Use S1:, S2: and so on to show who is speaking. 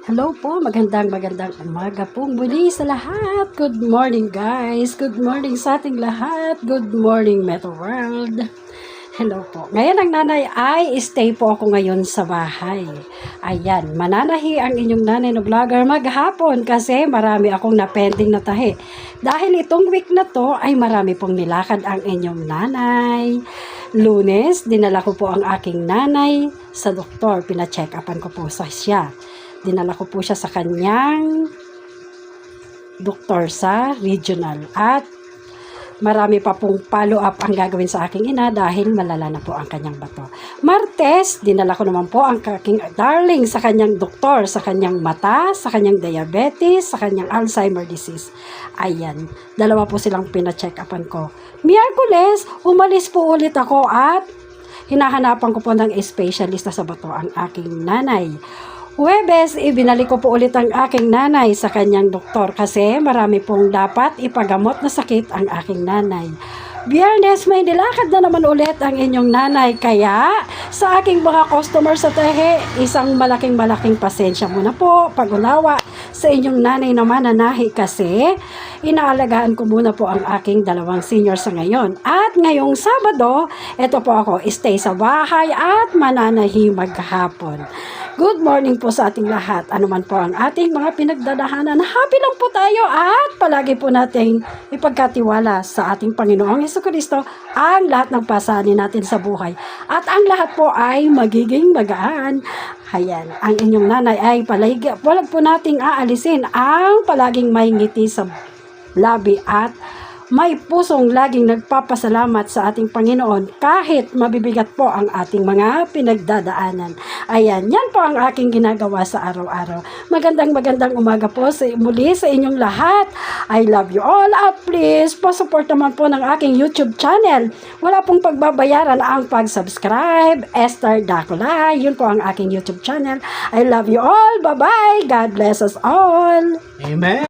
S1: Hello po, magandang umaga po muli sa lahat. Good morning guys, good morning sa ating lahat, good morning Metro World. Hello po. Ngayon ang nanay ay stay po ako ngayon sa bahay. Ayan, mananahi ang inyong nanay na vlogger maghapon kasi marami akong napending na tahi. Dahil itong week na to ay marami pong nilakad ang inyong nanay. Lunes, dinala ko po ang aking nanay sa doktor. Pina-check upan ko po siya. Dinala ko po siya sa kanyang doktor sa regional at marami pa pong follow-up ang gagawin sa aking ina dahil malala na po ang kanyang bato. Martes, dinala ko naman po ang aking darling sa kanyang doktor, sa kanyang mata, sa kanyang diabetes, sa kanyang Alzheimer disease. Ayan, dalawa po silang pina-check upan ko. Miyerkules, umalis po ulit ako at hinahanapan ko po ng specialista sa bato ang aking nanay. Huwebes, ibinalik ko po ulit ang aking nanay sa kanyang doktor kasi marami pong dapat ipagamot na sakit ang aking nanay. Biyernes, may nilakad na naman ulit ang inyong nanay kaya sa aking mga customer sa tehe, isang malaking pasensya muna po, pag-unawa sa inyong nanay na mananahi kasi inaalagaan ko muna po ang aking dalawang senior sa ngayon. At ngayong Sabado, ito po ako, stay sa bahay at mananahi maghapon. Good morning po sa ating lahat. Ano man po ang ating mga pinagdadahanan. Happy lang po tayo at palagi po nating ipagkatiwala sa ating Panginoong Hesukristo ang lahat ng pasanin natin sa buhay. At ang lahat po ay magiging magaan. Ayan, ang inyong nanay ay palagi, walang po nating aalisin ang palaging may ngiti sa labi at may pusong laging nagpapasalamat sa ating Panginoon kahit mabibigat po ang ating mga pinagdadaanan. Ayan, yan po ang aking ginagawa sa araw-araw. Magandang umaga po muli sa inyong lahat. I love you all at please pa-support naman po ng aking YouTube channel. Wala pong pagbabayaran ang pag-subscribe. Esther Dacola, yun po ang aking YouTube channel. I love you all. Bye-bye. God bless us all.
S2: Amen.